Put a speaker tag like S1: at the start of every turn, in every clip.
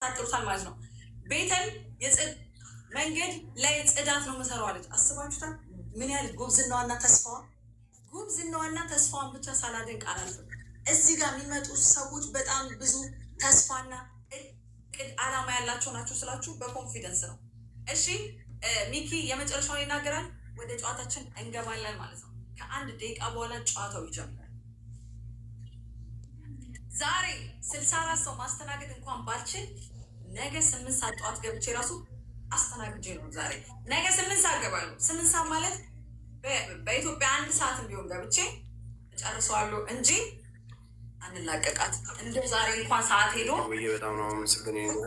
S1: ያቃጥሉታል ማለት ነው። ቤተን መንገድ ላይ ጽዳት ነው መሰራው አለች። አስባችሁታል? ምን ያህል ጉብዝናዋና ተስፋዋን ብቻ ሳላደንቅ አላልፍም። እዚህ ጋር የሚመጡ ሰዎች በጣም ብዙ ተስፋና እቅድ አላማ ያላቸው ናቸው ስላችሁ በኮንፊደንስ ነው። እሺ ሚኪ የመጨረሻውን ይናገራል። ወደ ጨዋታችን እንገባለን ማለት ነው። ከ1 ደቂቃ በኋላ ጨዋታው ይጀምራል። ዛሬ 64 ሰው ማስተናገድ እንኳን ባልችል ነገ 8 ሰዓት ጠዋት ገብቼ ራሱ አስተናግጄ ነው። ዛሬ ነገ 8 ሰዓት ገባለሁ። 8 ሰዓት ማለት በኢትዮጵያ 1 ሰዓት ቢሆን ገብቼ እጨርሰዋለሁ እንጂ አንላቀቃት። እንደ ዛሬ እንኳን ሰዓት ሄዶ
S2: በጣም ነው የምንስገኘው።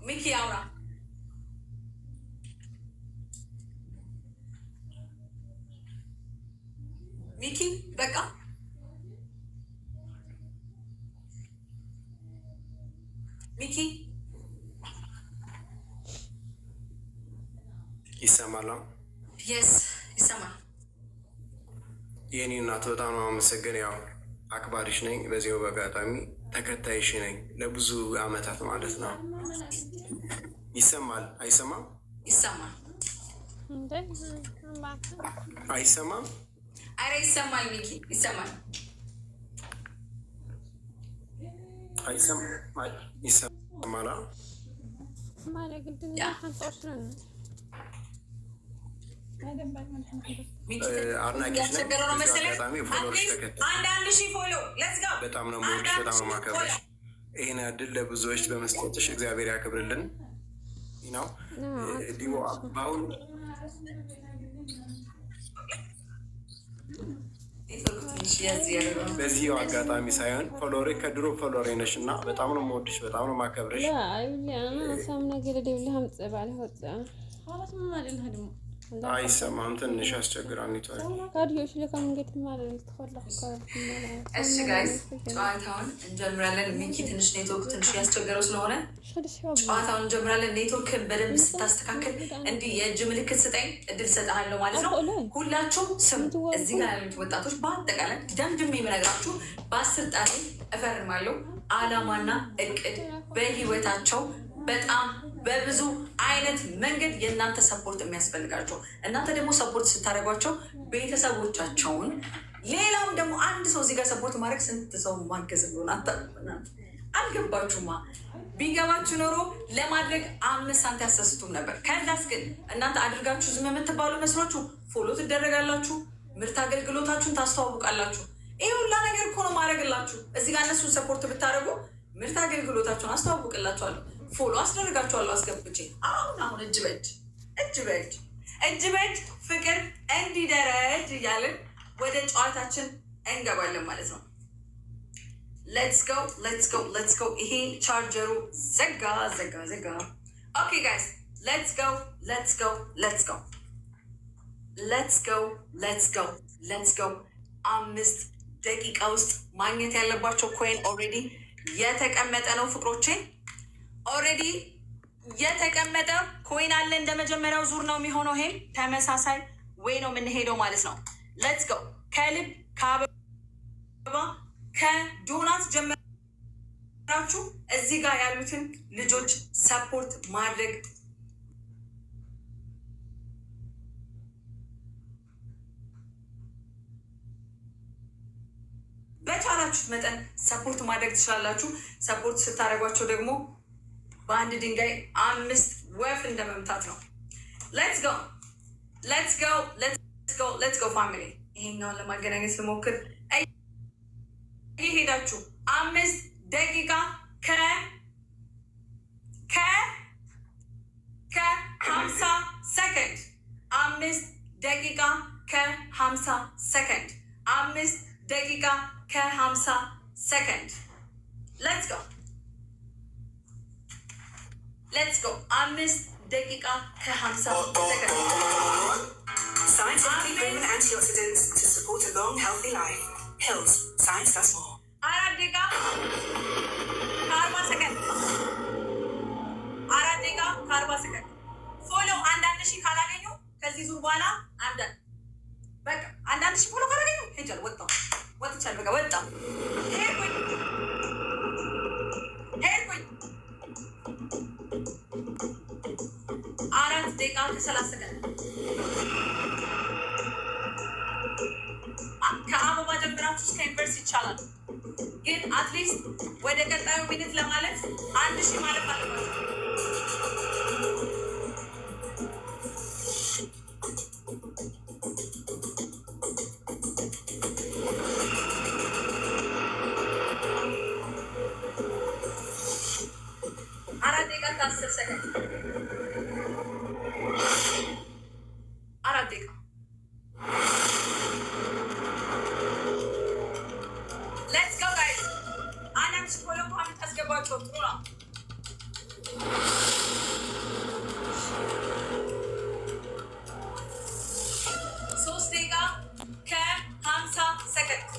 S1: ሚኪ አውራ ሚኪ በቃ ሚኪ
S2: ይሰማል?
S1: የስ ይሰማል።
S2: የኔ እናት በጣም ነው የማመሰግን። ያው አክባሪሽ ነኝ፣ በዚያው በአጋጣሚ ተከታይሽ ነኝ ለብዙ አመታት ማለት ነው። ይሰማል? አይሰማም?
S1: ይሰማል።
S2: አይሰማም?
S1: አረ ይሰማል። ሚኪ ይሰማል።
S2: ይሰማል። በጣም ነው የምወድሽ፣ በጣም ነው የማከብርሽ። ይህን እድል ለብዙዎች በመስጠትሽ እግዚአብሔር ያክብርልን ነው። በአሁኑ በዚህ አጋጣሚ ሳይሆን ፎሎሬ ከድሮ ፎሎሬ ነሽ እና በጣም ነው የምወድሽ፣ በጣም ነው የማከብርሽ። አይሰማም፣ ትንሽ ያስቸግራል።
S1: እሺ ጋይስ ጨዋታውን እንጀምራለን። ሚኪ ትንሽ ኔትወርክ ትንሽ ያስቸገረው ስለሆነ ጨዋታውን እንጀምራለን። ኔትወርክን በደንብ ስታስተካከል እንዲህ የእጅ ምልክት ስጠኝ፣ እድል ሰጥሃለሁ ማለት ነው። ሁላችሁም ስም እዚህ ጋር ያሉት ወጣቶች በአጠቃላይ ደምድሜ የምነግራችሁ በ10 ጣቴ እፈርማለሁ። አላማና እቅድ በህይወታቸው በጣም በብዙ አይነት መንገድ የእናንተ ሰፖርት የሚያስፈልጋቸው፣ እናንተ ደግሞ ሰፖርት ስታደርጓቸው ቤተሰቦቻቸውን፣ ሌላም ደግሞ አንድ ሰው እዚህ ጋር ሰፖርት ማድረግ ስንት ሰው ማገዝ እንደሆነ አልገባችሁማ። ቢገባችሁ ኖሮ ለማድረግ 5 ሳንቲም ያሰስቱም ነበር። ከዛስ ግን እናንተ አድርጋችሁ ዝም የምትባሉ መስሏችሁ ፎሎ ትደረጋላችሁ፣ ምርት አገልግሎታችሁን ታስተዋውቃላችሁ። ይህ ሁላ ነገር እኮ ነው ማድረግላችሁ። እዚህ ጋር እነሱን ሰፖርት ብታደርጉ ምርት አገልግሎታችሁን አስተዋውቅላችኋለሁ፣ ፎሎ አስደርጋችኋለሁ አስገብቼ። አሁን እጅ በእጅ ፍቅር እንዲደረጅ እያለን ወደ ጨዋታችን እንገባለን ማለት ነው። ሌትስ ጎ። ይሄ ቻርጀሩ ዘጋ። ኦኬ ጋይስ ሌትስ ጎ። 5 ደቂቃ ውስጥ ማግኘት ያለባቸው ኮይን ኦልሬዲ የተቀመጠ ነው ፍቅሮቼ። ኦልሬዲ የተቀመጠ ኮይን አለ። እንደ መጀመሪያው ዙር ነው የሚሆነው። ይሄም ተመሳሳይ ወይ ነው የምንሄደው ማለት ነው። ሌትስ ጎ። ከልብ ከአበባ ከዶናት ጀመራችሁ እዚህ ጋር ያሉትን ልጆች ሰፖርት ማድረግ በቻላችሁት መጠን ሰፖርት ማድረግ ትችላላችሁ። ሰፖርት ስታደርጓቸው ደግሞ በአንድ ድንጋይ 5 ወፍ እንደመምታት ነው። ሌትስ ጎ ፋሚሊ። ይሄኛውን ለማገናኘት ልሞክር። ሄዳችሁ 5 ደቂቃ ከ50 ሰከንድ 5 ደቂቃ ከ50 ሰከንድ 5 ደቂቃ ከ50 ሰከንድ። ሌትስ ጎ 5 ደቂቃ ከ50 ሰከንድ።
S3: Scientifically proven antioxidants to support a long, healthy life. Hills, science does more.
S1: 4 ደቂቃ ከ40 ሰከንድ 4 ደቂቃ ከ40 ሰከንድ። ፎሎ 1,000 ካላገኙ ከዚህ ዙር በኋላ በቃ 1,000 ፎሎ ካላገኙ ሄጃል ወጥቻል። በቃ ወጣ አትሊስት ወደ ቀጣዩ ሚኒት ለማለት 1000 ማለት አለባችሁ። አራት ደቂቃ ከ10 ሰከንድ 4 ደቂቃ ሌትስ ጎ ጋይስ። አናም ስኮሎ ፓሚት አስገባቸው ጥሩ ነው። 3 ደቂቃ ከ50 ሰከንድ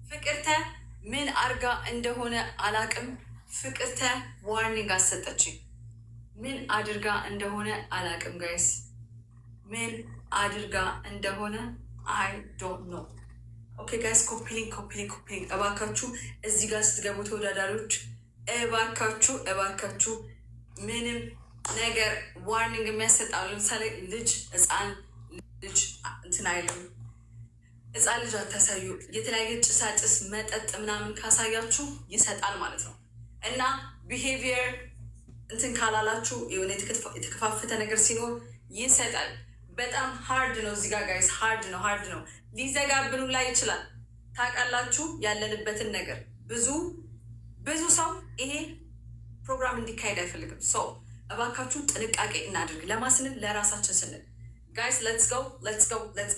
S1: ፍቅርተ ምን አርጋ እንደሆነ አላቅም። ፍቅርተ ዋርኒንግ አሰጠችኝ። ምን አድርጋ እንደሆነ አላቅም ጋይስ፣ ምን አድርጋ እንደሆነ አይ ዶንት ኖ። ኦኬ ጋይስ ኮፒሊንግ እባካችሁ፣ እዚህ ጋር ስትገቡ ተወዳዳሪዎች እባካችሁ ምንም ነገር ዋርኒንግ የሚያሰጣው ለምሳሌ ልጅ ህፃን ልጅ እንትን አይልም። ህፃን ልጅ አታሳዩ። የተለያየ ጭሳጭስ መጠጥ ምናምን ካሳያችሁ ይሰጣል ማለት ነው። እና ቢሄቪየር እንትን ካላላችሁ የሆነ የተከፋፈተ ነገር ሲኖር ይሰጣል። በጣም ሃርድ ነው። እዚህ ጋር ጋይስ ሃርድ ነው። ሊዘጋብኑ ላይ ይችላል። ታውቃላችሁ ያለንበትን ነገር። ብዙ ሰው ይሄ ፕሮግራም እንዲካሄድ አይፈልግም። ሰው እባካችሁ ጥንቃቄ እናድርግ። ለማስንል ለራሳችን ስንል ጋይስ ሌትስ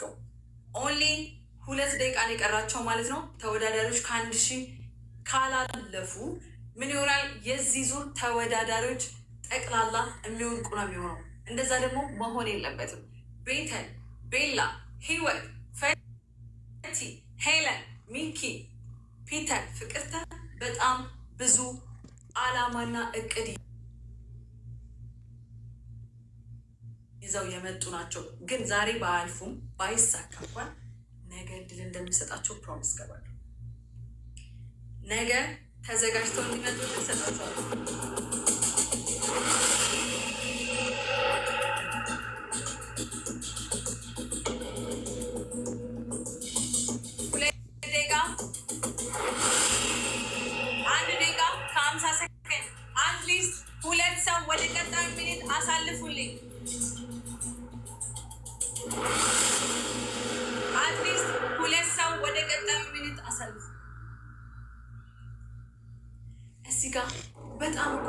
S1: ጎ። ኦንሊ 2 ደቂቃ ነው የቀራቸው ማለት ነው። ተወዳዳሪዎች ከ1000 ካላለፉ ምን ይሆናል? የዚህ ዙር ተወዳዳሪዎች ጠቅላላ የሚወድቁ ነው የሚሆነው። እንደዛ ደግሞ መሆን የለበትም። ቤተን፣ ቤላ፣ ህይወት፣ ፈቲ፣ ሄለን፣ ሚኪ፣ ፒተር፣ ፍቅርተ በጣም ብዙ አላማና እቅድ ይዘው የመጡ ናቸው። ግን ዛሬ ባያልፉም ባይሳካ እንኳን ነገ እድል እንደሚሰጣቸው ፕሮሚስ ገባለሁ። ነገ ተዘጋጅተው እንዲመጡ ሰጣቸዋለሁ። ሁለት ሰው ወደ ቀጣዩ ሚኒት አሳልፉልኝ። አትሊስት 2 ሰው ወደ ቀጣዩ ሚኒት አሳልፉ። እዚህ ጋር በጣም እኮ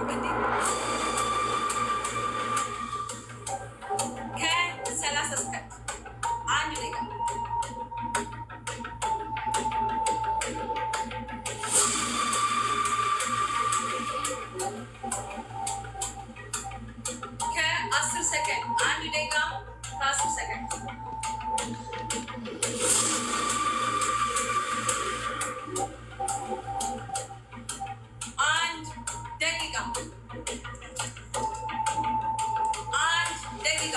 S1: ከ30 እስከ 1 ደቂቃ ከ10 ሰከንድ 1 ደቂቃ ከ10 ሰከንድ 1 ደቂቃ 1 ደቂቃ